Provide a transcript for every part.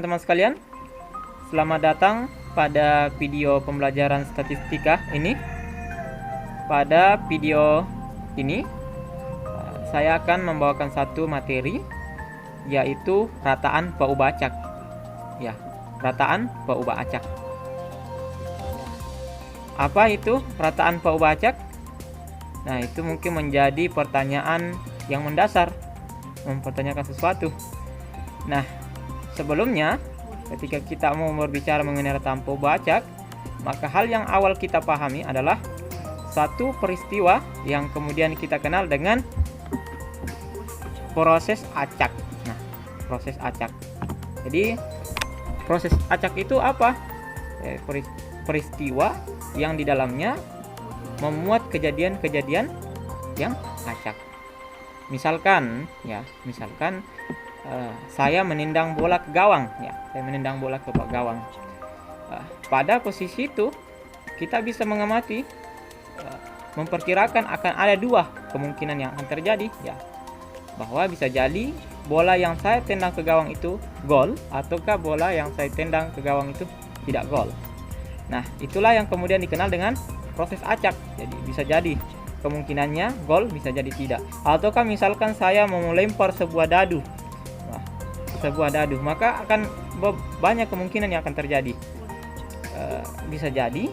teman-teman sekalian. Selamat datang pada video pembelajaran statistika ini. Pada video ini saya akan membawakan satu materi, yaitu rataan peubah acak. Ya, rataan peubah acak. Apa itu rataan peubah acak? Nah, itu mungkin menjadi pertanyaan yang mendasar, mempertanyakan sesuatu. Nah, sebelumnya ketika kita mau berbicara mengenai rataan peubah acak, maka hal yang awal kita pahami adalah satu peristiwa yang kemudian kita kenal dengan proses acak. Nah, proses acak. Jadi, proses acak itu apa? Peristiwa yang di dalamnya memuat kejadian-kejadian yang acak. Misalkan saya menendang bola ke gawang, saya menendang bola ke gawang. Pada posisi itu kita bisa mengamati, memperkirakan akan ada dua kemungkinan yang akan terjadi, bahwa bisa jadi bola yang saya tendang ke gawang itu gol, ataukah bola yang saya tendang ke gawang itu tidak gol. Nah, itulah yang kemudian dikenal dengan proses acak. Jadi bisa jadi kemungkinannya gol, bisa jadi tidak. Ataukah misalkan saya mau melempar sebuah dadu, maka akan banyak kemungkinan yang akan terjadi. Bisa jadi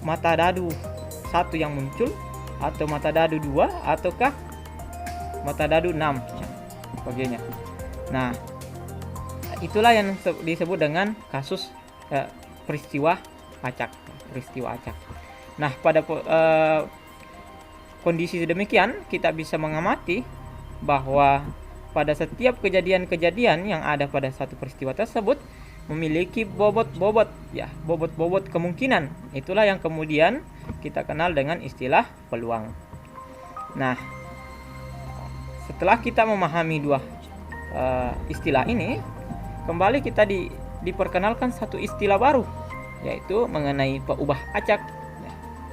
mata dadu satu yang muncul, atau mata dadu dua, ataukah mata dadu 6 sebagainya. Nah, itulah yang disebut dengan kasus peristiwa acak. Nah, pada kondisi demikian kita bisa mengamati bahwa pada setiap kejadian-kejadian yang ada pada satu peristiwa tersebut memiliki bobot-bobot kemungkinan. Itulah yang kemudian kita kenal dengan istilah peluang. Nah, setelah kita memahami dua istilah ini, kembali kita diperkenalkan satu istilah baru, yaitu mengenai peubah acak.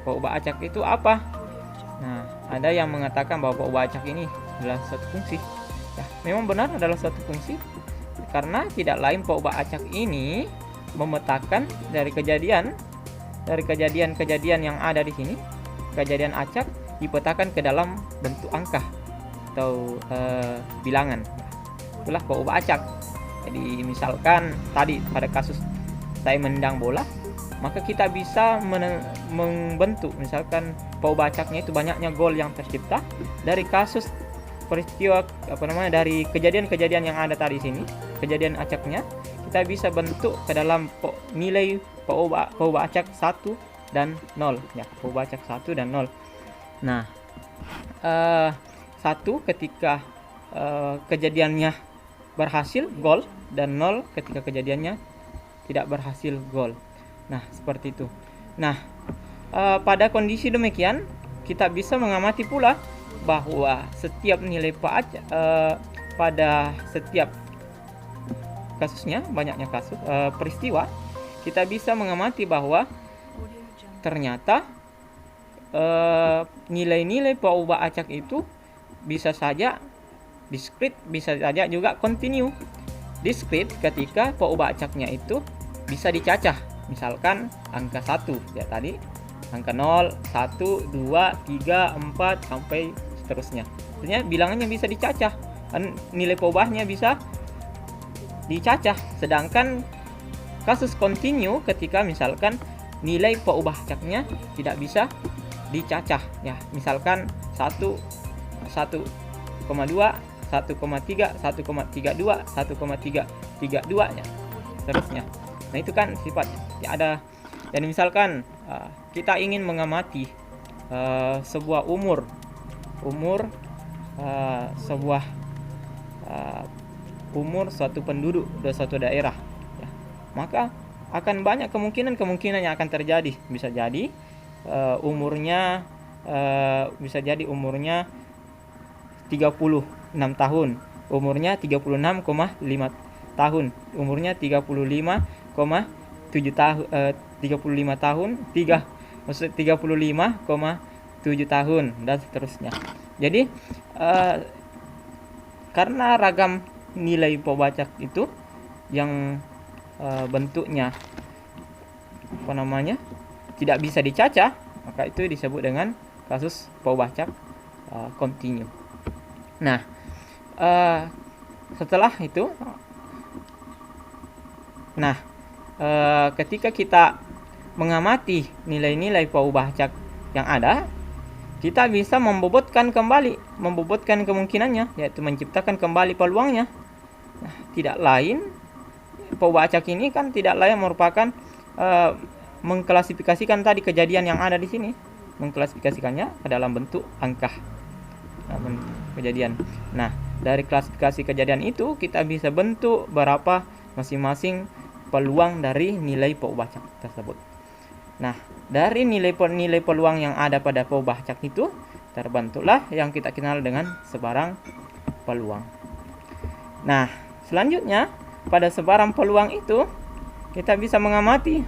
Peubah acak itu apa? Nah, ada yang mengatakan bahwa peubah acak ini adalah satu fungsi. Memang benar adalah satu fungsi, karena tidak lain peubah acak ini memetakan dari kejadian-kejadian yang ada di sini. Kejadian acak dipetakan ke dalam bentuk angka atau bilangan. Itulah peubah acak. Jadi misalkan tadi pada kasus saya menendang bola, maka kita bisa membentuk misalkan peubah acaknya itu banyaknya gol yang tercipta dari kasus peristiwa dari kejadian-kejadian yang ada tadi sini. Kejadian acaknya kita bisa bentuk ke dalam nilai peubah acak 1 dan 0, peubah acak 1 dan 0. Nah, 1 ketika kejadiannya berhasil gol, dan 0 ketika kejadiannya tidak berhasil gol. Nah, seperti itu. Nah, pada kondisi demikian kita bisa mengamati pula bahwa setiap nilai pada setiap kasusnya, banyaknya kasus peristiwa, kita bisa mengamati bahwa ternyata nilai-nilai peubah acak itu bisa saja diskrit, bisa saja juga kontinu. Diskrit ketika peubah acaknya itu bisa dicacah, misalkan angka 1 tadi, angka 0, 1, 2, 3, 4 sampai seterusnya. Artinya bilangannya bisa dicacah, nilai peubahnya bisa dicacah. Sedangkan kasus kontinu ketika misalkan nilai peubah acaknya tidak bisa dicacah, misalkan 1,2, 1,3, 1,32, 1,332 seterusnya. Nah, itu kan sifatnya ada. Dan misalkan kita ingin mengamati sebuah umur suatu penduduk dari suatu daerah, maka akan banyak kemungkinan yang akan terjadi. Bisa jadi umurnya 36 tahun, umurnya 36,5 tahun, umurnya 35,7 tahun, 35 tahun, 35,7 tahun, dan seterusnya. Jadi karena ragam nilai Pobacak itu yang bentuknya tidak bisa dicacah, maka itu disebut dengan kasus Pobacak kontinu. Nah, setelah itu, ketika kita mengamati nilai-nilai Pobacak yang ada, kita bisa membobotkan kemungkinannya, yaitu menciptakan kembali peluangnya. Nah, tidak lain, Pobacak ini kan tidak lain merupakan mengklasifikasikan tadi kejadian yang ada di sini, mengklasifikasikannya ke dalam bentuk angka kejadian. Nah, dari klasifikasi kejadian itu kita bisa bentuk berapa masing-masing peluang dari nilai Pobacak tersebut. Nah, dari nilai peluang yang ada pada Pobacak itu terbentuklah yang kita kenal dengan sebarang peluang. Nah, selanjutnya pada sebarang peluang itu kita bisa mengamati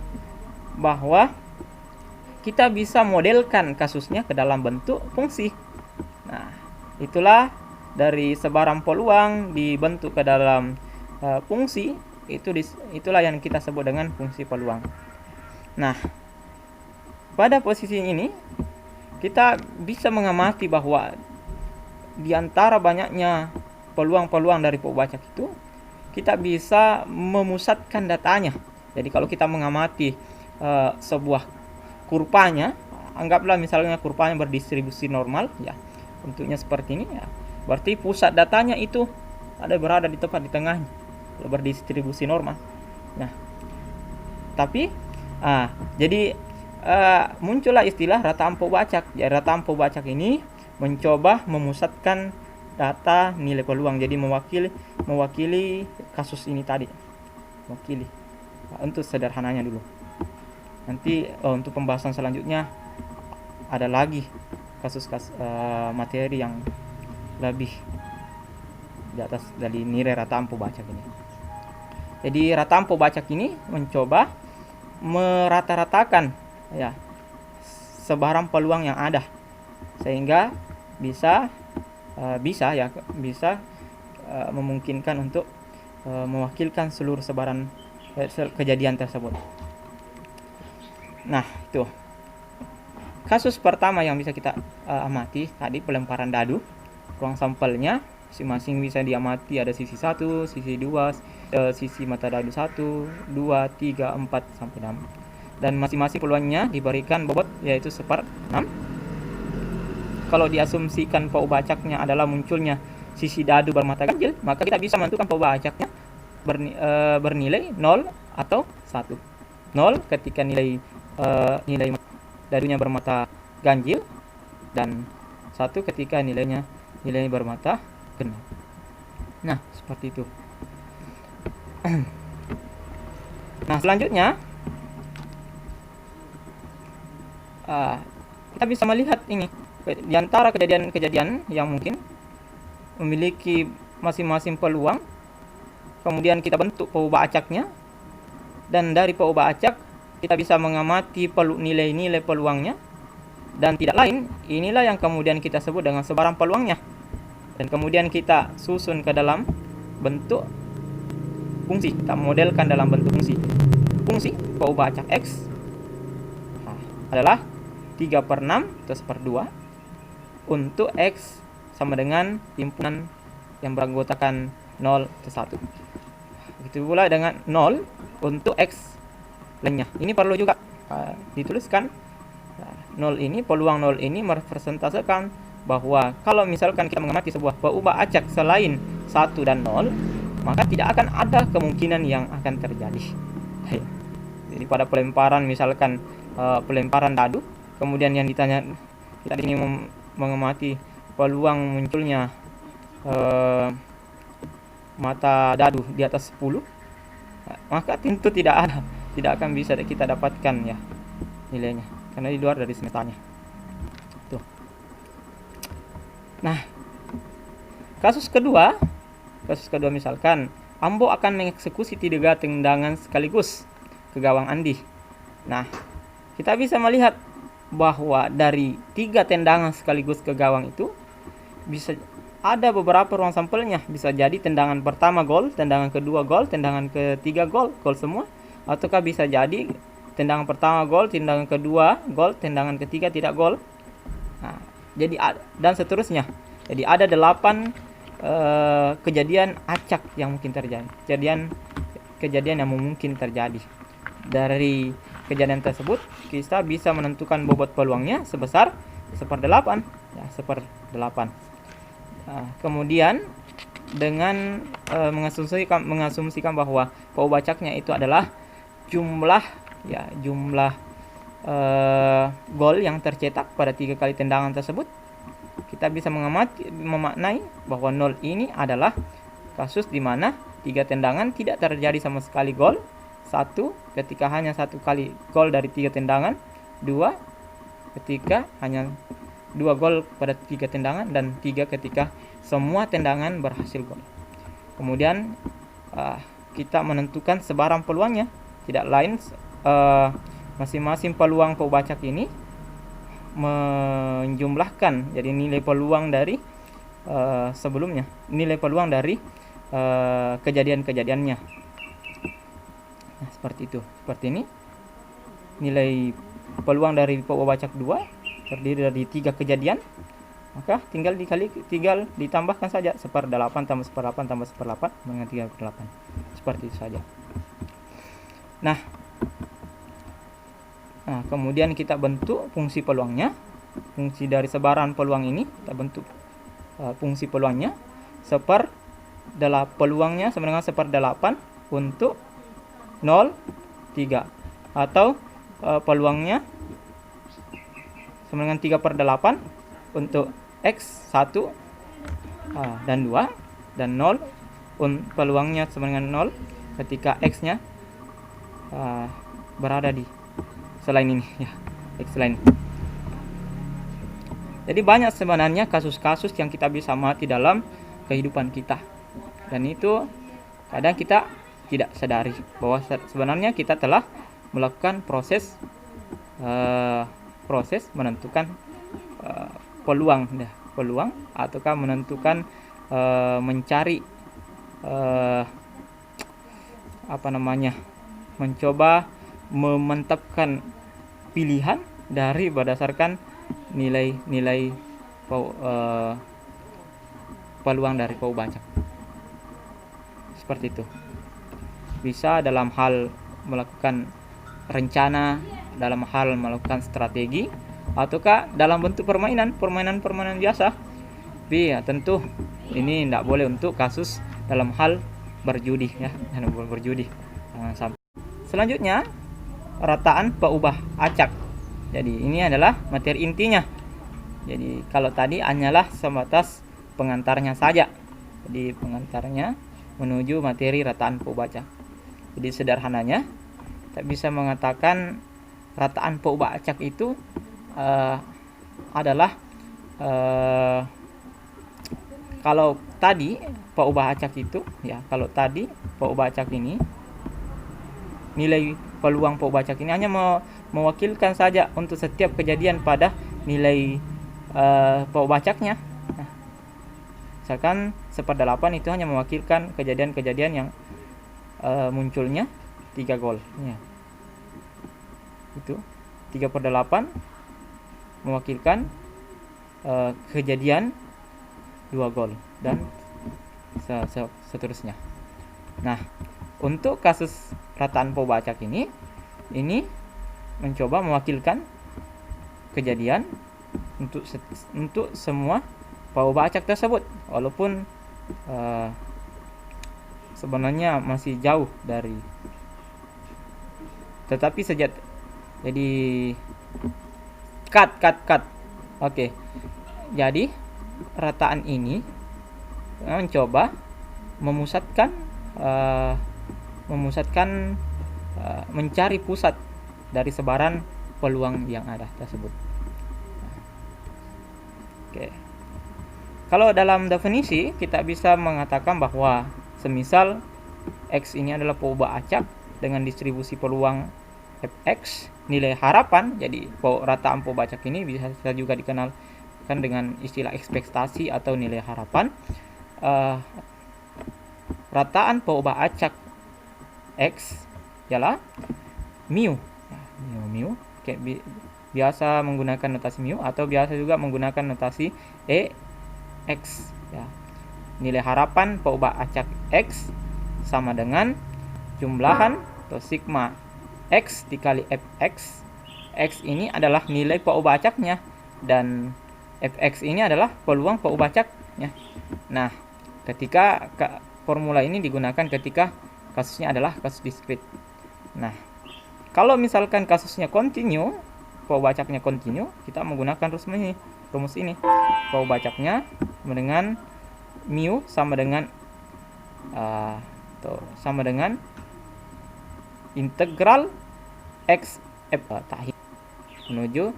bahwa kita bisa modelkan kasusnya ke dalam bentuk fungsi. Nah, itulah dari sebarang peluang dibentuk ke dalam fungsi, itulah yang kita sebut dengan fungsi peluang. Nah, pada posisi ini kita bisa mengamati bahwa di antara banyaknya peluang-peluang dari Pobacak itu, kita bisa memusatkan datanya. Jadi kalau kita mengamati sebuah kurvanya, anggaplah misalnya kurvanya berdistribusi normal, ya bentuknya seperti ini, ya berarti pusat datanya itu berada di tepat di tengahnya, berdistribusi normal. Nah, tapi jadi muncullah istilah rataan Pobacak. Ya, rataan Pobacak ini mencoba memusatkan data nilai peluang, jadi mewakili kasus ini tadi, untuk sederhananya dulu. Nanti untuk pembahasan selanjutnya ada lagi kasus materi yang lebih di atas dari nilai rataan Pobacak ini. Jadi rataan Pobacak ini mencoba merata-ratakan ya sebarang peluang yang ada, sehingga bisa memungkinkan untuk mewakilkan seluruh sebaran kejadian tersebut. Nah, itu kasus pertama yang bisa kita amati tadi, pelemparan dadu. Ruang sampelnya masing-masing bisa diamati, ada sisi 1, sisi 2, sisi mata dadu 1, 2, 3, 4 sampai 6. Dan masing-masing peluangnya diberikan bobot yaitu 1/6. Kalau diasumsikan Pobacaknya adalah munculnya sisi dadu bermata ganjil, maka kita bisa menentukan Pobacaknya bernilai 0 atau 1. 0 ketika nilai dadunya bermata ganjil, dan 1 ketika nilai bermata genap. Nah, seperti itu. Nah, selanjutnya kita bisa melihat ini di antara kejadian-kejadian yang mungkin memiliki masing-masing peluang, kemudian kita bentuk Pobacaknya, dan dari Pobacak kita bisa mengamati nilai-nilai peluangnya, dan tidak lain, inilah yang kemudian kita sebut dengan sebarang peluangnya, dan kemudian kita susun ke dalam bentuk fungsi, kita modelkan dalam bentuk fungsi Pobacak X adalah 3/6 atau 1/2 untuk X sama dengan himpunan yang beranggotakan 0 ke 1. Begitu pula dengan 0 untuk X lainnya. Ini perlu juga dituliskan. 0 ini, peluang 0 ini merepresentasikan bahwa kalau misalkan kita mengamati sebuah Pobacak selain 1 dan 0, maka tidak akan ada kemungkinan yang akan terjadi. Jadi pada pelemparan, misalkan pelemparan dadu, kemudian yang ditanya, kita ingin mengamati peluang munculnya mata dadu di atas 10, maka tentu tidak akan bisa kita dapatkan ya nilainya, karena di luar dari semetarnya. Tuh. Nah, kasus kedua misalkan Ambo akan mengeksekusi 3 tendangan sekaligus ke gawang Andi. Nah, kita bisa melihat bahwa dari 3 tendangan sekaligus ke gawang itu ada beberapa ruang sampelnya. Bisa jadi tendangan pertama gol, tendangan kedua gol, tendangan ketiga gol, gol semua. Ataukah bisa jadi tendangan pertama gol, tendangan kedua gol, tendangan ketiga tidak gol. Nah, jadi dan seterusnya. Jadi ada 8 kejadian acak yang mungkin terjadi. Kejadian yang mungkin terjadi. Dari kejadian tersebut kita bisa menentukan bobot peluangnya sebesar 1/8, ya, 1/8. Kemudian dengan mengasumsikan bahwa PU Bacaknya itu adalah jumlah gol yang tercetak pada 3 kali tendangan tersebut, kita bisa memaknai bahwa 0 ini adalah kasus di mana 3 tendangan tidak terjadi sama sekali gol. 1 ketika hanya 1 kali gol dari 3 tendangan. 2 ketika hanya 2 gol pada 3 tendangan. Dan 3 ketika semua tendangan berhasil gol. Kemudian kita menentukan sebaran peluangnya. Tidak lain masing-masing peluang PU Bacak ini menjumlahkan jadi nilai peluang dari sebelumnya, nilai peluang dari kejadian-kejadiannya. Nah, seperti itu. Seperti ini. Nilai peluang dari PU Bacak 2 terdiri dari 3 kejadian. Maka tinggal ditambahkan saja 1/8 tambah 1/8 tambah 1/8 dengan 3/8. Seperti itu saja. Nah, kemudian kita bentuk fungsi peluangnya. Fungsi dari sebaran peluang ini kita bentuk fungsi peluangnya peluangnya sama dengan 1/8 untuk 0, 3, atau peluangnya sama dengan 3/8 untuk X 1 dan 2, dan 0 peluangnya sama dengan 0 ketika X nya berada di selain ini, ya, X selain. Jadi banyak sebenarnya kasus-kasus yang kita bisa amati dalam kehidupan kita, dan itu kadang kita tidak sadari bahwa sebenarnya kita telah melakukan proses menentukan peluang ataukah menentukan mencari mencoba memantapkan pilihan dari berdasarkan nilai-nilai peluang dari PU Bacak. Seperti itu. Bisa dalam hal melakukan rencana, dalam hal melakukan strategi, ataukah dalam bentuk permainan biasa. Tapi ya, tentu ini tidak boleh untuk kasus dalam hal berjudi, ya, jangan boleh berjudi. Selanjutnya, rataan PU Bacak. Jadi ini adalah materi intinya. Jadi kalau tadi hanyalah sebatas pengantarnya saja. Jadi pengantarnya menuju materi rataan PU Bacak. Jadi sederhananya kita bisa mengatakan rataan PU Bacak itu adalah kalau tadi PU Bacak itu, ya, kalau tadi PU Bacak ini, nilai peluang PU Bacak ini hanya mewakilkan saja untuk setiap kejadian pada nilai PU Bacaknya. Nah, misalkan 1/8 itu hanya mewakilkan kejadian-kejadian yang munculnya 3 gol, ya. Itu 3/8 mewakilkan kejadian 2 gol, dan seterusnya. Nah, untuk kasus rataan PU Bacak ini mencoba mewakilkan kejadian untuk semua PU Bacak tersebut, walaupun sebenarnya masih jauh dari, tetapi jadi cut. Oke. Jadi rataan ini mencoba memusatkan mencari pusat dari sebaran peluang yang ada tersebut. Oke. Kalau dalam definisi kita bisa mengatakan bahwa semisal X ini adalah PU Bacak dengan distribusi peluang Fx, nilai harapan, jadi rataan PU Bacak ini bisa juga dikenal kan dengan istilah ekspektasi atau nilai harapan. Rataan perubahan acak X ialah mu. Mu. Biasa menggunakan notasi mu atau biasa juga menggunakan notasi X. Ya. Nilai harapan perubahan acak X sama dengan jumlahan atau sigma X dikali Fx. X ini adalah nilai perubahan acaknya dan Fx ini adalah peluang perubahan acaknya. Nah, ketika formula ini digunakan ketika kasusnya adalah kasus diskrit. Nah, kalau misalkan kasusnya kontinu, perubahan acaknya kontinu, kita menggunakan rumus ini. Perubahan acaknya dengan mu sama dengan integral x menuju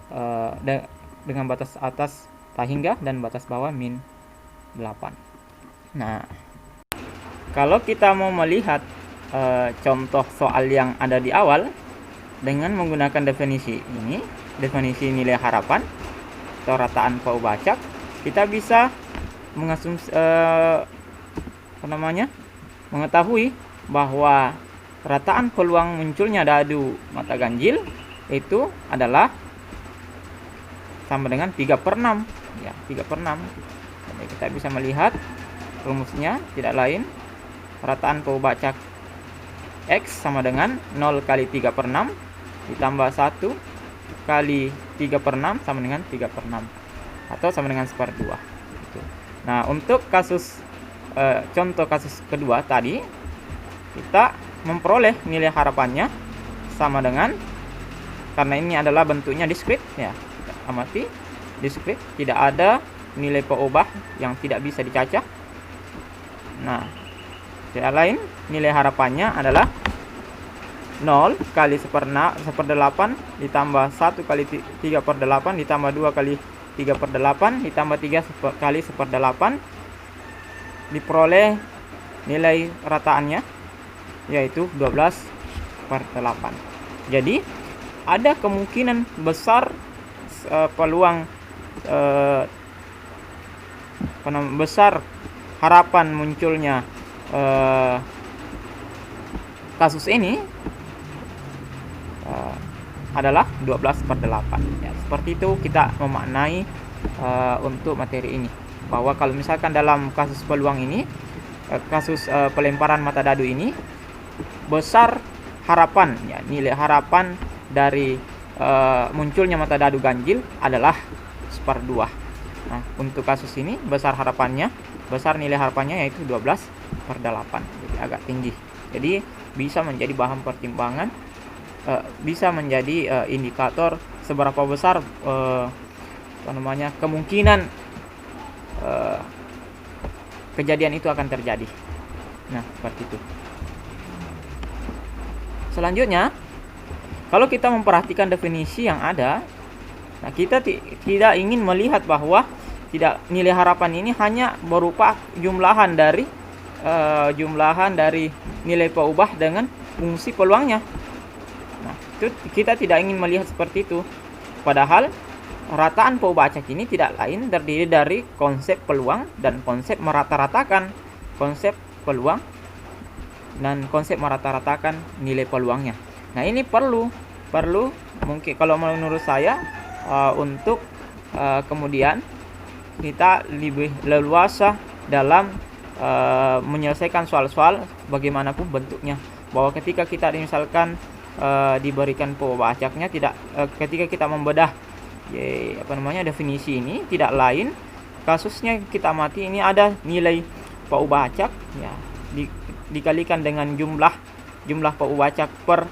dengan batas atas tak hingga dan batas bawah min 8. Nah, kalau kita mau melihat contoh soal yang ada di awal dengan menggunakan definisi ini, definisi nilai harapan atau rataan perubahan acak, kita bisa mengetahui bahwa rataan peluang munculnya dadu mata ganjil itu adalah sama dengan 3/6 ya, 3/6. Jadi kita bisa melihat rumusnya tidak lain rataan perubahan acak X sama dengan 0 kali 3/6 ditambah 1 kali 3/6 sama dengan 3/6 atau sama dengan 1/2 gitu. Nah, untuk kasus contoh kasus kedua tadi, kita memperoleh nilai harapannya sama dengan, karena ini adalah bentuknya diskrit ya, kita amati diskrit, tidak ada nilai perubahan yang tidak bisa dicacah. Nah, tidak lain nilai harapannya adalah 0 kali 1/8 ditambah 1 kali 3/8 ditambah 2 kali 3/8 ditambah 3 kali 1/8 diperoleh nilai rataannya yaitu 12/8. Jadi ada kemungkinan besar peluang besar harapan munculnya kasus ini adalah 12/8 ya. Seperti itu kita memaknai untuk materi ini, bahwa kalau misalkan dalam kasus peluang ini, kasus pelemparan mata dadu ini, besar harapan ya, nilai harapan dari munculnya mata dadu ganjil adalah 1/2. Nah, untuk kasus ini besar nilai harapannya yaitu 12/8, jadi agak tinggi. Jadi bisa menjadi bahan pertimbangan, bisa menjadi indikator seberapa besar kemungkinan kejadian itu akan terjadi. Nah, seperti itu. Selanjutnya, kalau kita memperhatikan definisi yang ada, nah kita tidak ingin melihat bahwa nilai harapan ini hanya berupa jumlahan dari nilai perubahan dengan fungsi peluangnya. Nah, itu kita tidak ingin melihat seperti itu. Padahal rataan perubahan acak ini tidak lain terdiri dari konsep peluang dan konsep merata-ratakan konsep peluang dan konsep merata-ratakan nilai peluangnya. Nah, ini perlu mungkin kalau menurut saya untuk kemudian kita lebih leluasa dalam menyelesaikan soal-soal bagaimanapun bentuknya, bahwa ketika kita misalkan diberikan perubahan acaknya ketika kita membedah definisi ini, tidak lain kasusnya kita amati ini ada nilai perubahan acak ya, dikalikan dengan jumlah perubahan acak per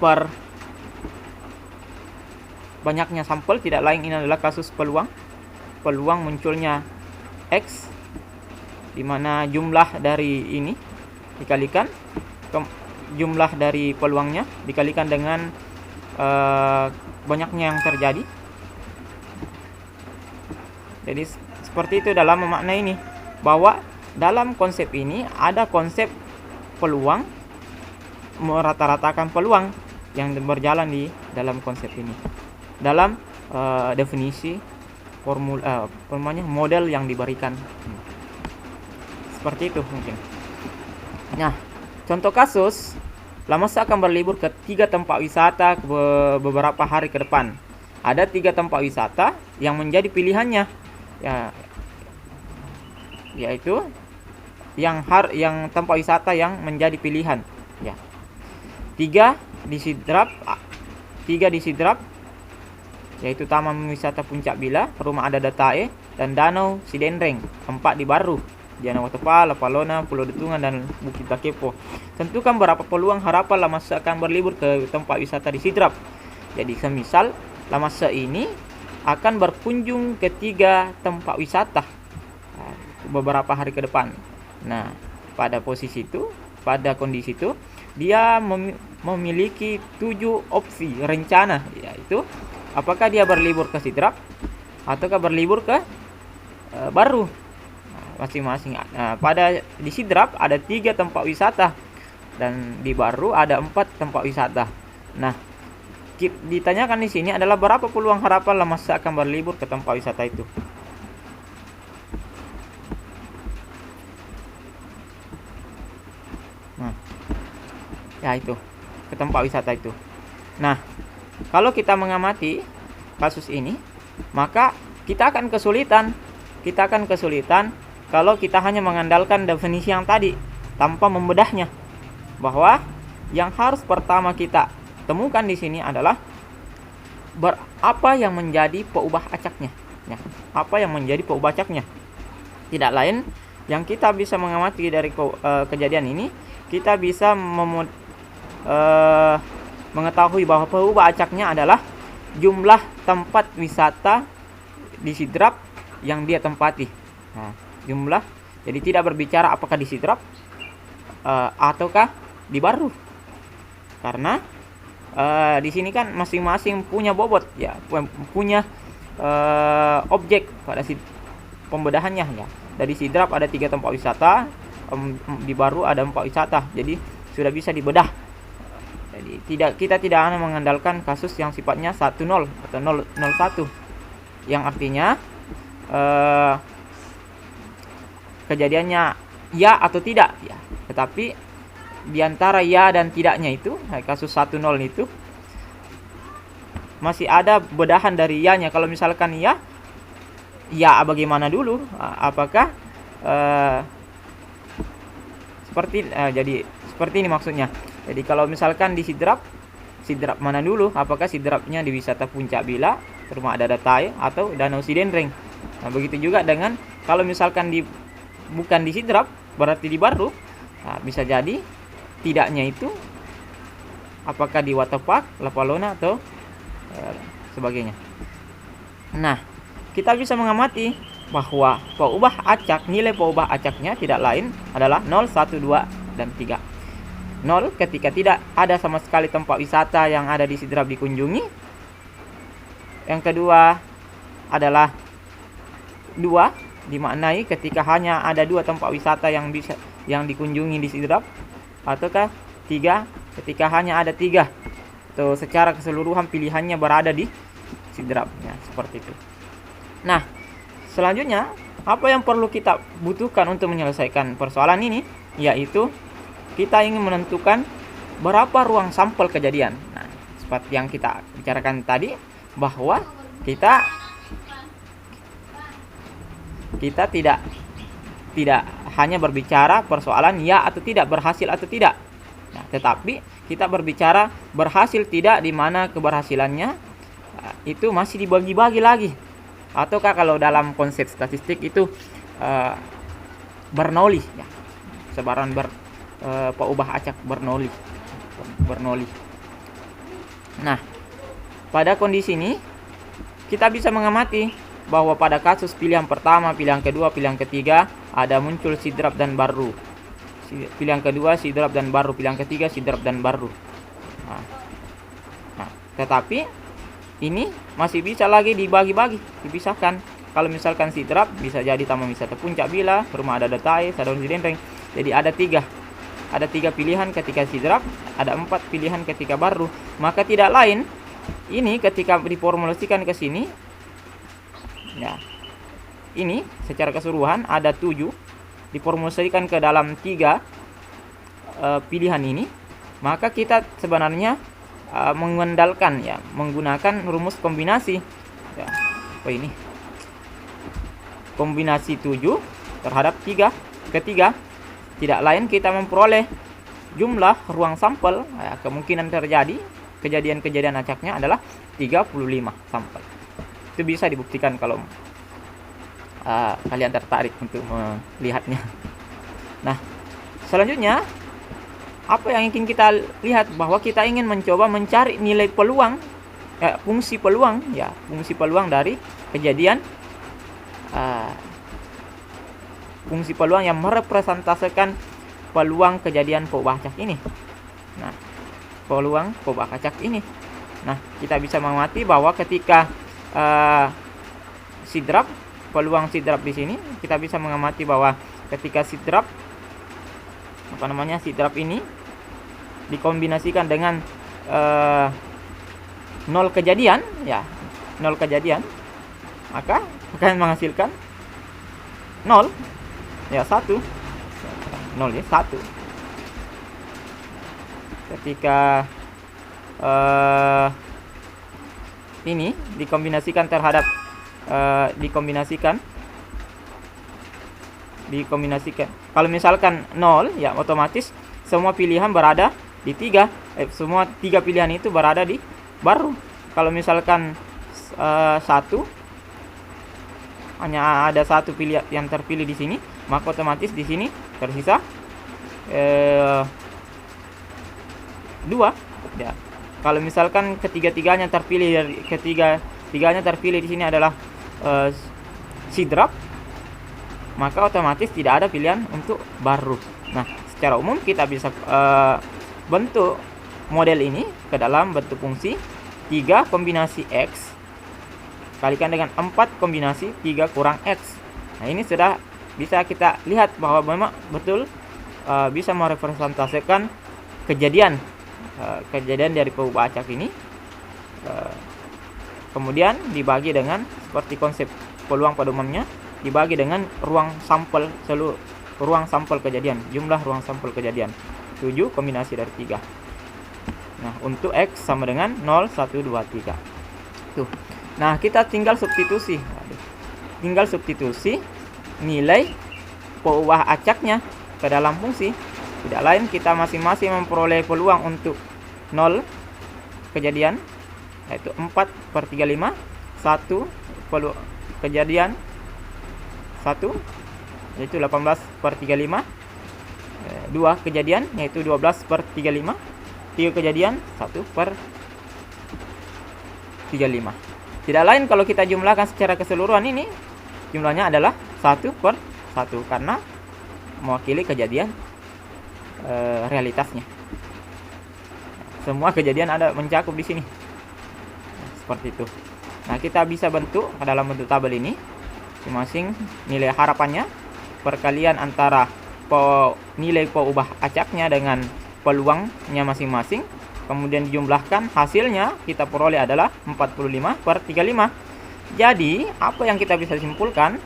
per banyaknya sampel. Tidak lain ini adalah kasus peluang munculnya X, dimana jumlah dari ini dikalikan jumlah dari peluangnya dikalikan dengan banyaknya yang terjadi. Jadi seperti itu dalam memaknai ini, bahwa dalam konsep ini ada konsep peluang, merata-ratakan peluang. yang berjalan di dalam konsep ini, dalam definisi formula model yang diberikan. Seperti itu mungkin. Nah, contoh kasus, Lamasa akan berlibur ke 3 tempat wisata beberapa hari ke depan. Ada 3 tempat wisata yang menjadi pilihannya, yaitu yang tempat wisata yang menjadi pilihan. Ya, 3 di Sidrap, yaitu Taman Wisata Puncak Bila, Rumah Adat Datae, dan Danau Sidenreng. 4 di Baru, Diana Waterfall, Lapalona, Pulau Detungan, dan Bukit Takepo. Tentukan berapa peluang harapan Lamasa akan berlibur ke tempat wisata di Sidrap. Jadi semisal Lamasa ini akan berkunjung ke 3 tempat wisata beberapa hari ke depan. Nah, pada kondisi itu dia memiliki 7 opsi rencana, yaitu apakah dia berlibur ke Sidrap ataukah berlibur ke Baru. Masing-masing. Di Sidrap ada 3 tempat wisata dan di Baru ada 4 tempat wisata. Nah, ditanyakan di sini adalah berapa peluang harapan Lamasa akan berlibur ke tempat wisata itu. Nah, ya itu, ke tempat wisata itu. Nah, kalau kita mengamati kasus ini, maka kita akan kesulitan kalau kita hanya mengandalkan definisi yang tadi tanpa membedahnya. Bahwa yang harus pertama kita temukan di sini adalah apa yang menjadi peubah acaknya. Ya, apa yang menjadi peubah acaknya? Tidak lain yang kita bisa mengamati dari kejadian ini, kita bisa mengetahui bahwa peubah acaknya adalah jumlah tempat wisata di Sidrap yang dia tempati. Nah, jumlah, jadi tidak berbicara apakah di Sidrap ataukah di Baru, karena di sini kan masing-masing punya bobot, ya, punya objek pada pembedahannya, ya. Dari Sidrap ada 3 tempat wisata, di Baru ada 4 wisata, jadi sudah bisa dibedah. Jadi kita tidak hanya mengandalkan kasus yang sifatnya 1-0 atau 0-1, yang artinya kejadiannya ya atau tidak, ya. Tetapi di antara ya dan tidaknya itu, kasus 1-0 itu masih ada bedahan dari ya-nya. Kalau misalkan ya bagaimana dulu? Apakah jadi seperti ini maksudnya. Jadi kalau misalkan di Sidrap mana dulu? Apakah Sidrapnya di wisata Puncak Bila, Rumah Adat Datae, atau Danau Sidenreng? Nah, begitu juga dengan kalau misalkan bukan di Sidrap, berarti di Baru. Nah, bisa jadi tidaknya itu apakah di Waterpark, Lapalona, atau sebagainya. Nah, kita bisa mengamati bahwa nilai peubah acaknya tidak lain adalah 0, 1, 2, dan 3. 0 ketika tidak ada sama sekali tempat wisata yang ada di Sidrap dikunjungi. Yang kedua adalah 2, dimaknai ketika hanya ada 2 tempat wisata yang dikunjungi di Sidrap, ataukah 3 ketika hanya ada 3 atau secara keseluruhan pilihannya berada di Sidrap, ya, seperti itu. Nah, selanjutnya apa yang perlu kita butuhkan untuk menyelesaikan persoalan ini, yaitu kita ingin menentukan berapa ruang sampel kejadian. Nah, seperti yang kita bicarakan tadi, bahwa kita tidak hanya berbicara persoalan ya atau tidak, berhasil atau tidak. Nah, tetapi kita berbicara berhasil tidak, di mana keberhasilannya itu masih dibagi-bagi lagi. Ataukah kalau dalam konsep statistik itu Bernoulli, ya, sebaran peubah acak Bernoulli. Nah, pada kondisi ini kita bisa mengamati bahwa pada kasus pilihan pertama, pilihan kedua, pilihan ketiga ada muncul Sidrap dan Baru. Pilihan kedua Sidrap dan Baru, pilihan ketiga Sidrap dan Baru. Nah, tetapi ini masih bisa lagi dipisahkan. Kalau misalkan Sidrap bisa jadi Taman Wisata Puncak Bila, Rumah Adat Datae, Danau Sidenreng. Jadi ada 3. ada 3 pilihan ketika sidrap, ada 4 pilihan ketika baru. Maka tidak lain, ini ketika diformulasikan ke sini, ya, ini secara keseluruhan ada 7, diformulasikan ke dalam 3 pilihan ini, maka kita sebenarnya mengandalkan, ya, menggunakan rumus kombinasi, ya. Ini kombinasi 7 terhadap 3 ketiga, tidak lain kita memperoleh jumlah ruang sampel, ya, kemungkinan terjadi kejadian-kejadian acaknya adalah 35 sampel. Itu bisa dibuktikan kalau kalian tertarik untuk melihatnya. Nah, selanjutnya apa yang ingin kita lihat, bahwa kita ingin mencoba mencari nilai peluang, fungsi peluang, ya, fungsi peluang dari kejadian, fungsi peluang yang merepresentasikan peluang kejadian peubah acak ini. Nah, peluang peubah acak ini. Nah, kita bisa mengamati bahwa ketika sidrap, peluang sidrap di sini, kita bisa mengamati bahwa ketika sidrap, sidrap ini dikombinasikan dengan 0 kejadian, ya, 0 kejadian, maka akan menghasilkan 0, ya, 1, 0, ya, 1. Ketika ini dikombinasikan terhadap dikombinasikan. Kalau misalkan 0, ya, otomatis semua pilihan berada di 3. Semua 3 pilihan itu berada di baru. Kalau misalkan 1, hanya ada 1 pilihan yang terpilih di sini, maka otomatis di sini tersisa 2, ya. Kalau misalkan ketiga-tiganya terpilih di sini adalah sidrap, maka otomatis tidak ada pilihan untuk baru. Nah, secara umum kita bisa bentuk model ini ke dalam bentuk fungsi 3 kombinasi X kalikan dengan 4 kombinasi 3 kurang X. Nah, ini sudah bisa kita lihat bahwa memang betul bisa merepresentasikan kejadian dari peubah acak ini. Kemudian dibagi dengan, seperti konsep peluang pada umumnya, dibagi dengan ruang sampel kejadian, jumlah ruang sampel kejadian 7 kombinasi dari 3. Nah, untuk X sama dengan 0, 1, 2, 3. Tuh. Nah, kita tinggal substitusi. Nilai peubah acaknya ke dalam fungsi. Tidak lain, kita masing-masing memperoleh peluang untuk 0 kejadian, yaitu 4/35, 1 kejadian 1, yaitu 18/35, 2 kejadian, yaitu 12/35, 3 kejadian, 1/35. Tidak lain kalau kita jumlahkan secara keseluruhan ini, jumlahnya adalah 1/1, karena mewakili kejadian realitasnya. Semua kejadian ada mencakup di sini. Seperti itu. Nah, kita bisa bentuk dalam bentuk tabel ini masing-masing nilai harapannya, perkalian antara nilai peubah acaknya dengan peluangnya masing-masing, kemudian dijumlahkan, hasilnya kita peroleh adalah 45/35. Jadi, apa yang kita bisa simpulkan?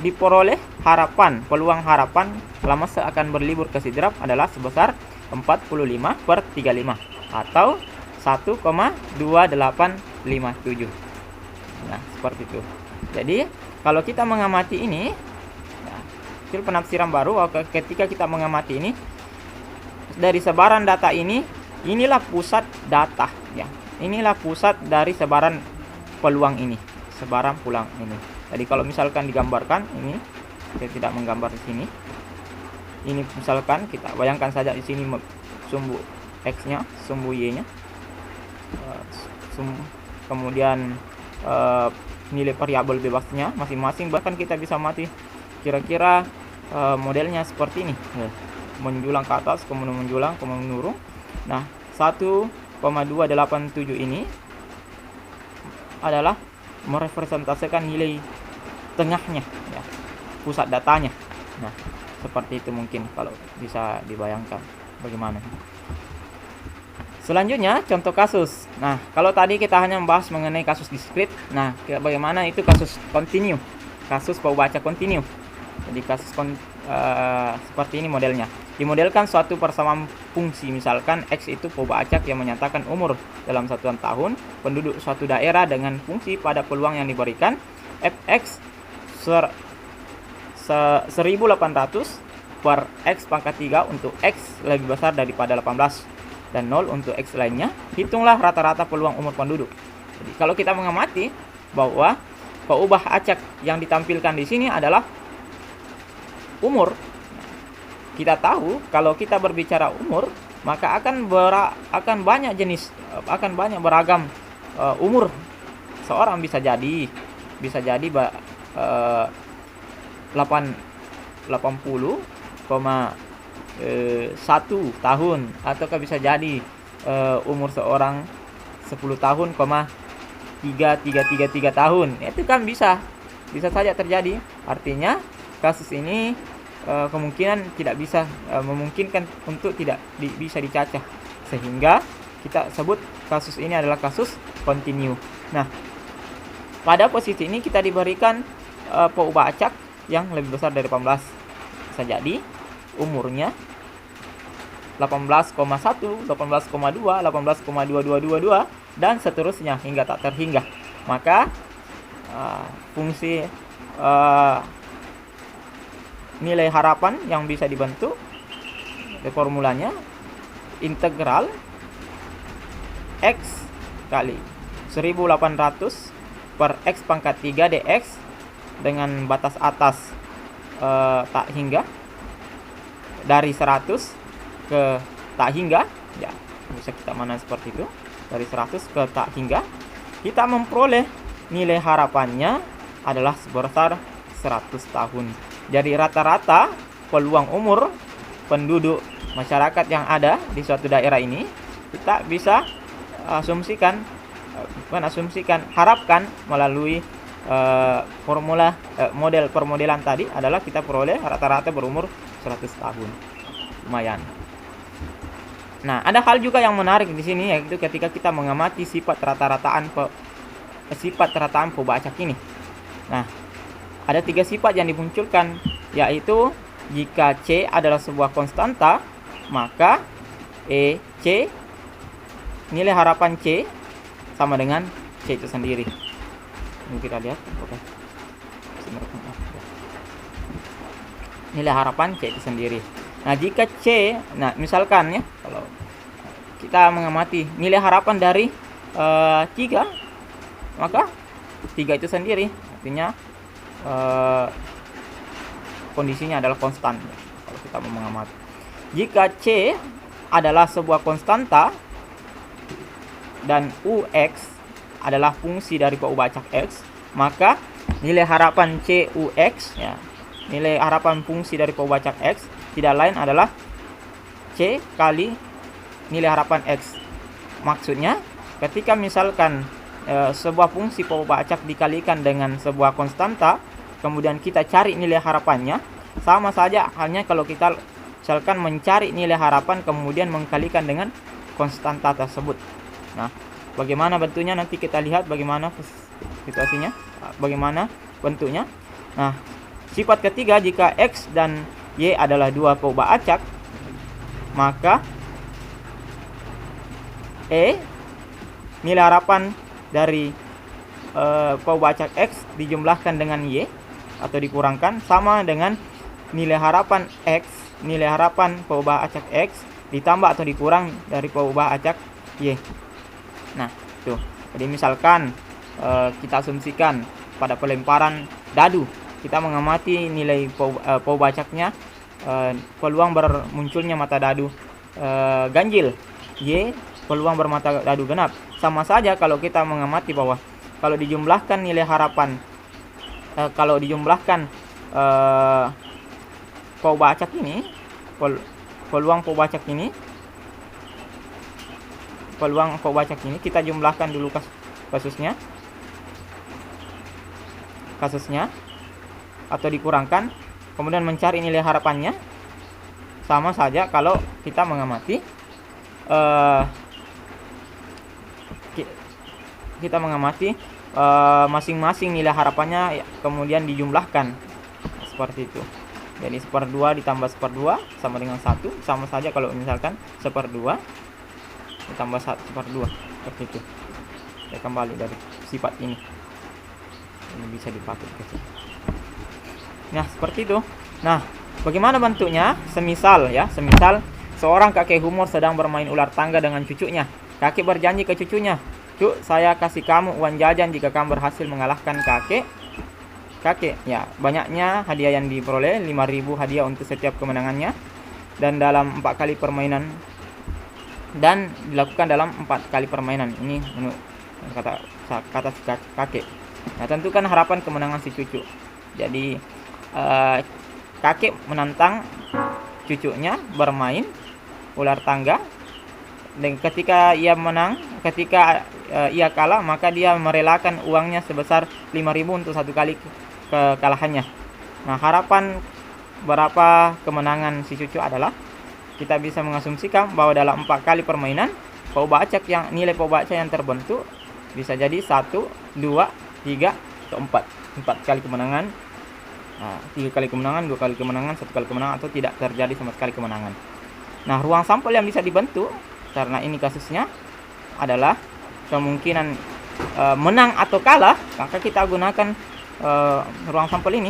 Diperoleh peluang harapan selama akan berlibur ke sidrap adalah sebesar 45/35 atau 1,2857. Nah, seperti itu. Jadi, kalau kita mengamati ini, hasil penafsiran baru ketika kita mengamati ini, dari sebaran data ini, inilah pusat data, ya. Inilah pusat dari sebaran peluang ini, sebaran peluang ini. Jadi kalau misalkan digambarkan ini, saya tidak menggambar di sini. Ini misalkan kita bayangkan saja di sini sumbu X-nya, sumbu Y-nya, kemudian nilai variabel bebasnya masing-masing. Bahkan kita bisa mati kira-kira modelnya seperti ini, menjulang ke atas, kemudian menjulang, kemudian menurun. Nah, 1,287 ini adalah merepresentasikan nilai tengahnya, ya, pusat datanya. Nah, Seperti itu mungkin kalau bisa dibayangkan bagaimana. Selanjutnya contoh kasus. Nah, kalau tadi kita hanya membahas mengenai kasus diskrit, nah bagaimana itu kasus kontinu, kasus pembaca kontinu. Jadi kasus seperti ini modelnya. Dimodelkan suatu persamaan fungsi, misalkan X itu pembaca acak yang menyatakan umur dalam satuan tahun penduduk suatu daerah dengan fungsi pada peluang yang diberikan Fx 1800 per X pangkat 3 untuk X lebih besar daripada 18 dan 0 untuk X lainnya. Hitunglah rata-rata peluang umur penduduk. Jadi kalau kita mengamati bahwa peubah acak yang ditampilkan di sini adalah umur. Kita tahu kalau kita berbicara umur, maka akan banyak jenis, akan banyak beragam umur seorang. Bisa jadi 80,1 tahun, ataukah bisa jadi umur seorang 10 tahun, 3 tahun. Itu kan bisa saja terjadi. Artinya kasus ini kemungkinan tidak bisa memungkinkan untuk tidak bisa dicacah, sehingga kita sebut kasus ini adalah kasus kontinu. Nah, pada posisi ini kita diberikan peubah acak yang lebih besar dari 18. Bisa jadi umurnya 18,1, 18,2, 18,2222 dan seterusnya hingga tak terhingga. Maka fungsi nilai harapan yang bisa dibentuk formulanya integral X kali 1800 per X pangkat 3 dx dengan batas atas tak hingga dari 100 ke tak hingga, ya bisa kita mana seperti itu, dari 100 ke tak hingga. Kita memperoleh nilai harapannya adalah sebesar 100 tahun. Jadi rata-rata peluang umur penduduk masyarakat yang ada di suatu daerah ini kita bisa harapkan melalui formula model permodelan tadi adalah kita peroleh rata-rata berumur 100 tahun. Lumayan. Nah, ada hal juga yang menarik di sini, yaitu ketika kita mengamati sifat rata-rataan peubah acak ini. Nah, ada 3 sifat yang dimunculkan, yaitu jika C adalah sebuah konstanta, maka C nilai harapan C sama dengan C itu sendiri. Ini kita lihat, oke. Nilai harapan C itu sendiri. Nah, jika C, nah misalkan ya, kalau kita mengamati nilai harapan dari 3, maka 3 itu sendiri artinya kondisinya adalah konstan ya, kalau kita mau mengamati. Jika C adalah sebuah konstanta dan UX adalah fungsi dari peubah acak X, maka nilai harapan CUX ya, nilai harapan fungsi dari peubah acak X tidak lain adalah C kali nilai harapan X. Maksudnya ketika misalkan sebuah fungsi peubah acak dikalikan dengan sebuah konstanta, kemudian kita cari nilai harapannya, sama saja halnya kalau kita misalkan mencari nilai harapan kemudian mengkalikan dengan konstanta tersebut. Nah, bagaimana bentuknya nanti kita lihat bagaimana situasinya, bagaimana bentuknya. Nah, sifat ketiga, jika X dan Y adalah 2 peubah acak, maka nilai harapan dari peubah acak X dijumlahkan dengan Y atau dikurangkan sama dengan nilai harapan X, nilai harapan peubah acak X ditambah atau dikurang dari peubah acak Y. Nah, itu. Jadi misalkan kita asumsikan pada pelemparan dadu, kita mengamati nilai peubah acaknya, peluang bermunculnya mata dadu ganjil, Y peluang bermata dadu genap. Sama saja kalau kita mengamati bahwa kalau dijumlahkan nilai harapan, kalau dijumlahkan peubah acak ini, peluang peubah acak ini, kita jumlahkan dulu kasusnya atau dikurangkan, kemudian mencari nilai harapannya, sama saja kalau kita mengamati masing-masing nilai harapannya kemudian dijumlahkan seperti itu. Jadi 1/2 ditambah 1/2 sama dengan 1, sama saja kalau misalkan 1/2 ditambah 1/2 seperti itu. Ya, kembali dari sifat ini bisa dipakai ke sini. Nah, seperti itu. Nah, bagaimana bentuknya? Semisal seorang kakek umur sedang bermain ular tangga dengan cucunya. Kakek berjanji ke cucunya, "Cuk, saya kasih kamu uang jajan jika kamu berhasil mengalahkan kakek." Ya, banyaknya hadiah yang diperoleh, 5.000 hadiah untuk setiap kemenangannya, dan dalam 4 kali permainan, dan dilakukan dalam 4 kali permainan. Ini menurut kata si kakek. Nah, tentukan harapan kemenangan si cucu. Jadi kakek menantang cucunya bermain ular tangga, dan ketika ia menang, ketika ia kalah, maka dia merelakan uangnya sebesar 5.000 untuk 1 kali kekalahannya. Nah, harapan berapa kemenangan si cucu adalah, kita bisa mengasumsikan bahwa dalam 4 kali permainan, nilai Paubacak yang terbentuk bisa jadi 1, 2, 3, atau 4 kali kemenangan. 3 kali kemenangan, 2 kali kemenangan, 1 kali kemenangan, atau tidak terjadi sama sekali kemenangan. Nah, ruang sampel yang bisa dibentuk, karena ini kasusnya adalah kemungkinan menang atau kalah, maka kita gunakan ruang sampel ini.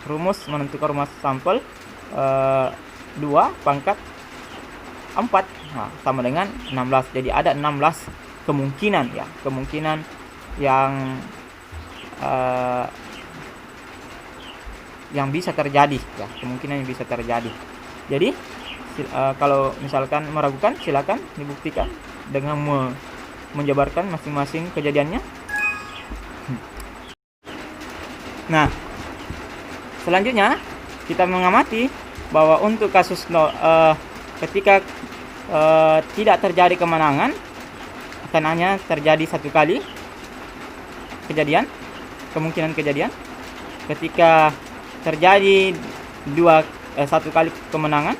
Rumus menentukan ruang sampel 2 pangkat 4 sama dengan 16. Jadi ada 16 kemungkinan yang bisa terjadi, ya, kemungkinan yang bisa terjadi. Jadi kalau misalkan meragukan, silakan dibuktikan dengan menjabarkan masing-masing kejadiannya. Nah, selanjutnya kita mengamati bahwa untuk kasus ketika tidak terjadi kemenangan, akan hanya terjadi 1 kali kemungkinan kejadian. Ketika terjadi 1 kali kemenangan,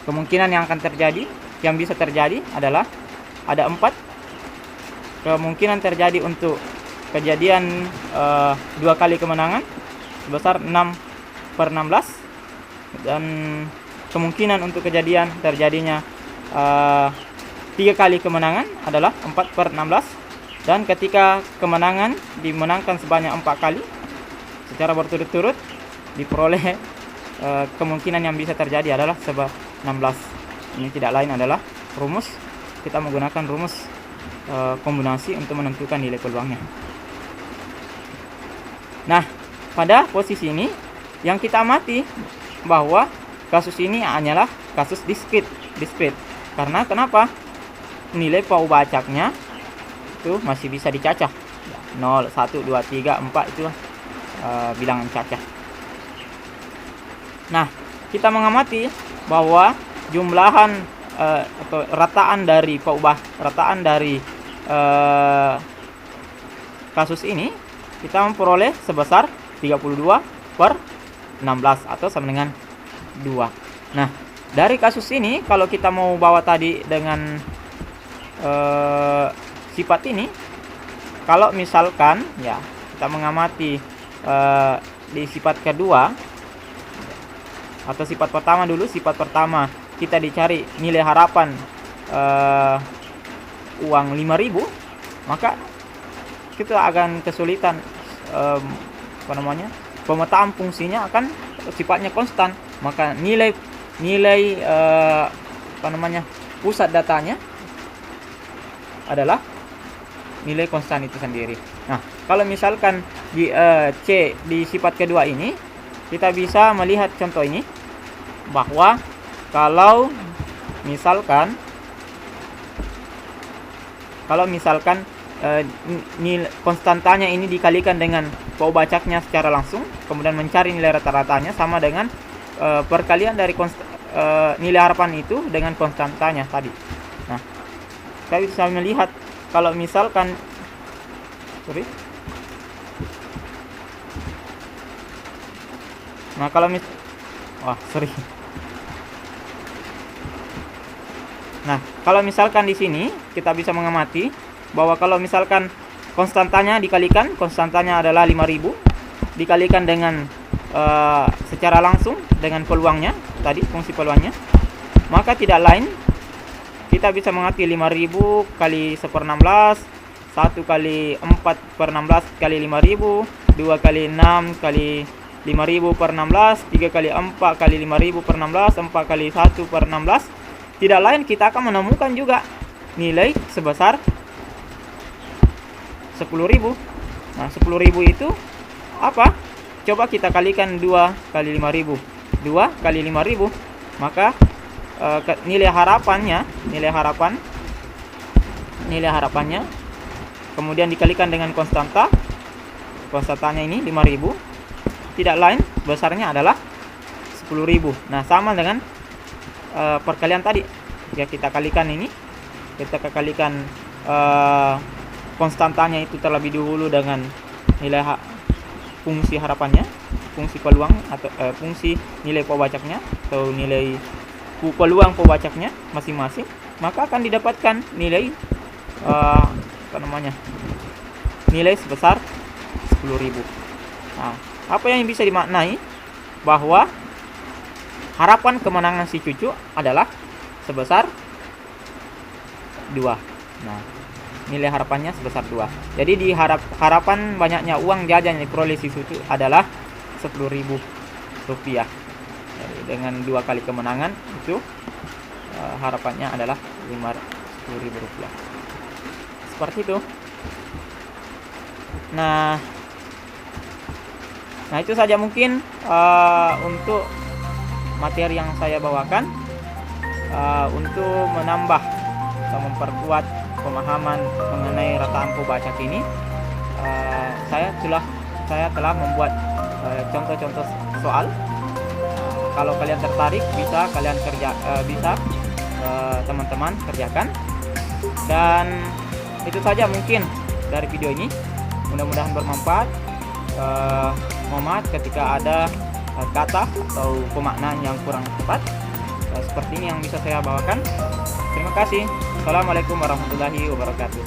kemungkinan yang bisa terjadi adalah ada 4. Kemungkinan terjadi untuk kejadian 2 kali kemenangan sebesar 6/16, dan kemungkinan untuk kejadian terjadinya 3 kali kemenangan adalah 4/16, dan ketika kemenangan dimenangkan sebanyak 4 kali secara berturut-turut, diperoleh kemungkinan yang bisa terjadi adalah 16. Ini tidak lain adalah rumus. Kita menggunakan rumus kombinasi untuk menentukan nilai peluangnya. Nah, pada posisi ini yang kita amati bahwa kasus ini hanyalah kasus discrete. Karena kenapa? Nilai Paubacaknya itu masih bisa dicacah. 0, 1, 2, 3, 4 itu bilangan cacah. Nah, kita mengamati bahwa jumlahan atau rataan dari kasus ini kita memperoleh sebesar 32/16 atau sama dengan 2. Nah, dari kasus ini kalau kita mau bawa tadi dengan sifat ini, kalau misalkan ya kita mengamati di sifat kedua atau sifat pertama dulu, sifat pertama kita dicari nilai harapan uang 5.000, maka kita akan kesulitan pemetaan fungsinya akan sifatnya konstan, maka nilai pusat datanya adalah nilai konstan itu sendiri. Nah, kalau misalkan di C di sifat kedua ini, kita bisa melihat contoh ini, bahwa kalau misalkan nilai konstantanya ini dikalikan dengan Paubacaknya secara langsung, kemudian mencari nilai rata-ratanya, sama dengan perkalian dari nilai harapan itu dengan konstantanya tadi. Nah, kita bisa melihat kalau misalkan Nah, kalau sorry. Nah, kalau misalkan di sini kita bisa mengamati bahwa kalau misalkan konstantanya dikalikan, konstantanya adalah 5000 dikalikan dengan secara langsung dengan peluangnya tadi, fungsi peluangnya, maka tidak lain kita bisa mengerti 5000 kali 1/16, 1 kali 4/16 kali 5000, 2 kali 6 kali 5000/16, 3 kali 4 kali 5000/16, 4 kali 1/16. Tidak lain kita akan menemukan juga nilai sebesar 10.000. Nah, 10.000 itu apa? Coba kita kalikan 2 kali 5000. 2 kali 5000, maka nilai harapannya kemudian dikalikan dengan konstantanya ini 5000, tidak lain besarnya adalah 10.000. Nah, sama dengan perkalian tadi. Ya, kita kalikan ini, kita kalikan konstantanya itu terlebih dahulu dengan nilai fungsi harapannya, fungsi peluang atau fungsi nilai pembacaknya atau nilai peluang pembacaknya masing-masing, maka akan didapatkan nilai nilai sebesar 10.000. Nah, apa yang bisa dimaknai bahwa harapan kemenangan si cucu adalah sebesar 2. Nah, nilai harapannya sebesar 2. Jadi di harapan banyaknya uang jajan yang diperoleh si cucu adalah 10.000 rupiah. Jadi dengan 2 kali kemenangan itu harapannya adalah 10.000 rupiah. Seperti itu. Nah itu saja mungkin untuk materi yang saya bawakan untuk menambah atau memperkuat pemahaman mengenai rataan pembacak ini. Saya telah membuat contoh-contoh soal. Kalau kalian tertarik, bisa kalian teman-teman kerjakan. Dan itu saja mungkin dari video ini. Mudah-mudahan bermanfaat. Mohon maaf ketika ada kata atau pemaknaan yang kurang tepat. Seperti ini yang bisa saya bawakan. Terima kasih. Assalamualaikum warahmatullahi wabarakatuh.